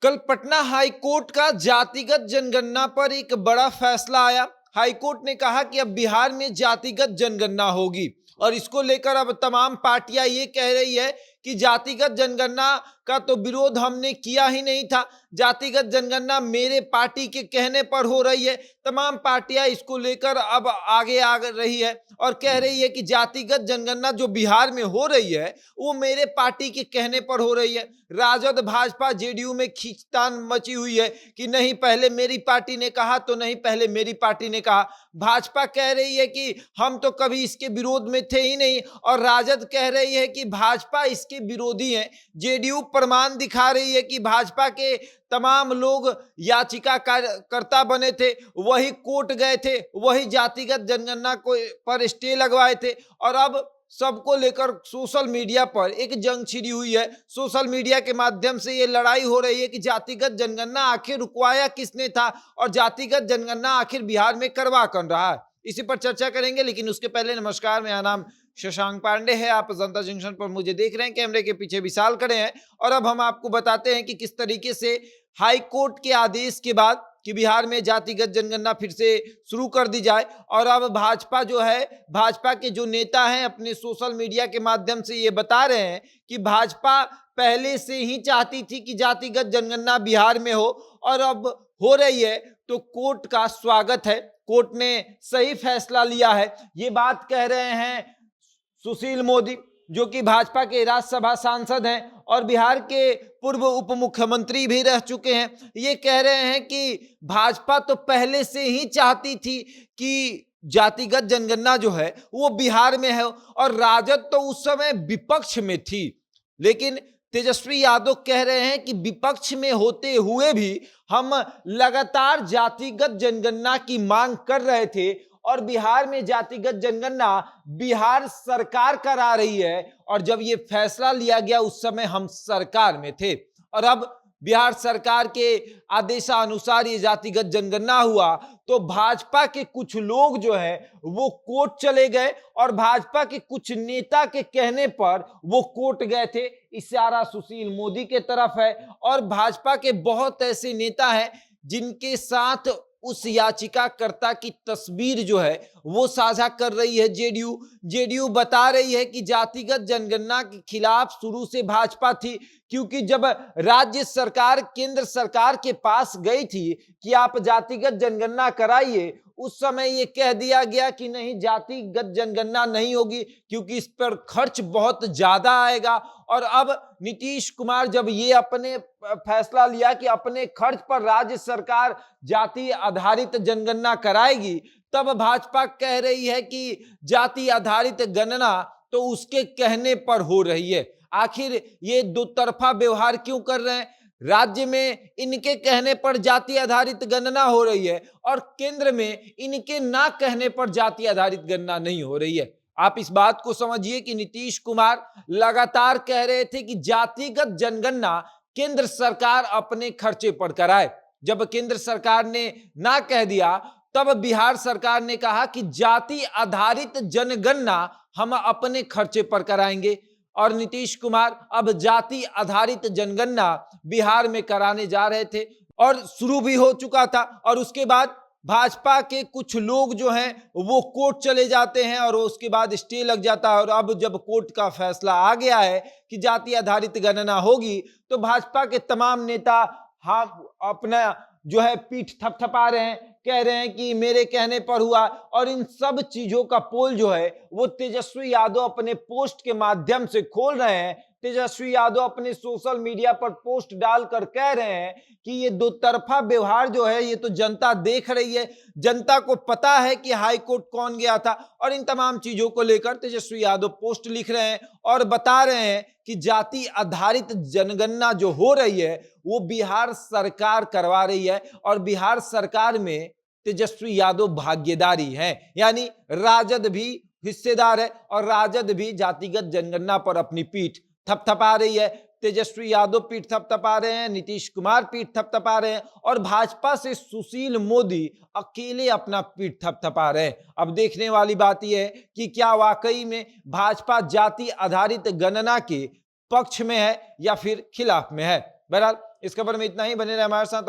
कल Patna high court का जातिगत जनगणना पर एक बड़ा फैसला आया। हाई कोर्ट ने कहा कि अब बिहार में जातिगत जनगणना होगी और इसको लेकर अब तमाम पार्टियां ये कह रही है कि जातिगत जनगणना का तो विरोध हमने किया ही नहीं था, जातिगत जनगणना मेरे पार्टी के कहने पर हो रही है। तमाम पार्टियां इसको लेकर अब आगे आ रही है और कह रही है कि जातिगत जनगणना जो बिहार में हो रही है वो मेरे पार्टी के कहने पर हो रही है। राजद भाजपा जेडीयू में खींचतान मची हुई है कि नहीं पहले मेरी पार्टी ने कहा तो नहीं पहले मेरी पार्टी ने कहा। भाजपा कह रही है कि हम तो कभी इसके विरोध में थे ही नहीं और राजद कह रही है कि भाजपा इसके विरोधी है। जेडीयू प्रमाण दिखा रही है कि भाजपा के तमाम लोग याचिकाकर्ता बने थे, वही कोर्ट गए थे, वही जातिगत जनगणना को पर स्टे लगवाए थे और अब सबको लेकर सोशल मीडिया पर एक जंग छिड़ी हुई है। सोशल मीडिया के माध्यम से ये लड़ाई हो रही है कि जातिगत जनगणना आखिर रुकवाया किसने था और जातिगत जनगणना आखिर बिहार में करवा कौन रहा है। इसी पर चर्चा करेंगे, लेकिन उसके पहले नमस्कार, मेरा नाम शशांक पांडे है। आप जनता जंक्शन पर मुझे देख रहे हैं, कैमरे के पीछे विशाल खड़े हैं और अब हम आपको बताते हैं कि किस तरीके से हाई कोर्ट के आदेश के बाद कि बिहार में जातिगत जनगणना फिर से शुरू कर दी जाए और अब भाजपा जो है, भाजपा के जो नेता हैं अपने सोशल मीडिया के माध्यम से ये बता रहे हैं कि भाजपा पहले से ही चाहती थी कि जातिगत जनगणना बिहार में हो और अब हो रही है तो कोर्ट का स्वागत है, कोर्ट ने सही फैसला लिया है। ये बात कह रहे हैं सुशील मोदी जो कि भाजपा के राज्यसभा सांसद हैं और बिहार के पूर्व उप मुख्यमंत्री भी रह चुके हैं। ये कह रहे हैं कि भाजपा तो पहले से ही चाहती थी कि जातिगत जनगणना जो है वो बिहार में है और राजद तो उस समय विपक्ष में थी, लेकिन तेजस्वी यादव कह रहे हैं कि विपक्ष में होते हुए भी हम लगातार जातिगत जनगणना की मांग कर रहे थे और बिहार में जातिगत जनगणना बिहार सरकार करा रही है और जब ये फैसला लिया गया उस समय हम सरकार में थे और अब बिहार सरकार के आदेशानुसार ये जातिगत जनगणना हुआ तो भाजपा के कुछ लोग जो है वो कोर्ट चले गए और भाजपा के कुछ नेता के कहने पर वो कोर्ट गए थे। इशारा सुशील मोदी के तरफ है और भाजपा के बहुत ऐसे नेता हैं जिनके साथ उस याचिकाकर्ता की तस्वीर जो है वो साझा कर रही है जेडीयू बता रही है कि जातिगत जनगणना के खिलाफ शुरू से भाजपा थी, क्योंकि जब राज्य सरकार केंद्र सरकार के पास गई थी कि आप जातिगत जनगणना कराइए, उस समय ये कह दिया गया कि नहीं जातिगत जनगणना नहीं होगी क्योंकि इस पर खर्च बहुत ज्यादा आएगा। और अब नीतीश कुमार जब ये अपने फैसला लिया कि अपने खर्च पर राज्य सरकार जाति आधारित जनगणना कराएगी, तब भाजपा कह रही है कि जाति आधारित गणना तो उसके कहने पर हो रही है। आखिर ये दो तरफा व्यवहार क्यों कर रहे हैं? राज्य में इनके कहने पर जाति आधारित गणना हो रही है और केंद्र में इनके ना कहने पर जाति आधारित गणना नहीं हो रही है। आप इस बात को समझिए कि नीतीश कुमार लगातार कह रहे थे कि जातिगत जनगणना केंद्र सरकार अपने खर्चे पर कराए। जब केंद्र सरकार ने ना कह दिया तब बिहार सरकार ने कहा कि जाति आधारित जनगणना हम अपने खर्चे पर कराएंगे और नीतीश कुमार अब जाति आधारित जनगणना बिहार में कराने जा रहे थे और शुरू भी हो चुका था। और उसके बाद भाजपा के कुछ लोग जो हैं वो कोर्ट चले जाते हैं और उसके बाद स्टे लग जाता है और अब जब कोर्ट का फैसला आ गया है कि जाति आधारित गणना होगी तो भाजपा के तमाम नेता हाँ अपना जो है पीठ थपथपा रहे हैं, कह रहे हैं कि मेरे कहने पर हुआ। और इन सब चीजों का पोल जो है वो तेजस्वी यादव अपने पोस्ट के माध्यम से खोल रहे हैं। तेजस्वी यादव अपने सोशल मीडिया पर पोस्ट डालकर कह रहे हैं कि ये दो तरफा व्यवहार जो है ये तो जनता देख रही है, जनता को पता है कि हाई कोर्ट कौन गया था। और इन तमाम चीजों को लेकर तेजस्वी यादव पोस्ट लिख रहे हैं और बता रहे हैं कि जाति आधारित जनगणना जो हो रही है वो बिहार सरकार करवा रही है और बिहार सरकार में तेजस्वी यादव भागीदारी हैं, यानी राजद भी हिस्सेदार है और राजद भी जातिगत जनगणना पर अपनी पीठ थपथपा रही है। तेजस्वी यादव पीठ थपथपा रहे हैं, नीतीश कुमार पीठ थपथपा रहे हैं और भाजपा से सुशील मोदी अकेले अपना पीठ थपथपा रहे हैं। अब देखने वाली बात यह है कि क्या वाकई में भाजपा जाति आधारित गणना के पक्ष में है या फिर खिलाफ में है। बहरहाल इस खबर में इतना ही, बने रहे हमारे साथ।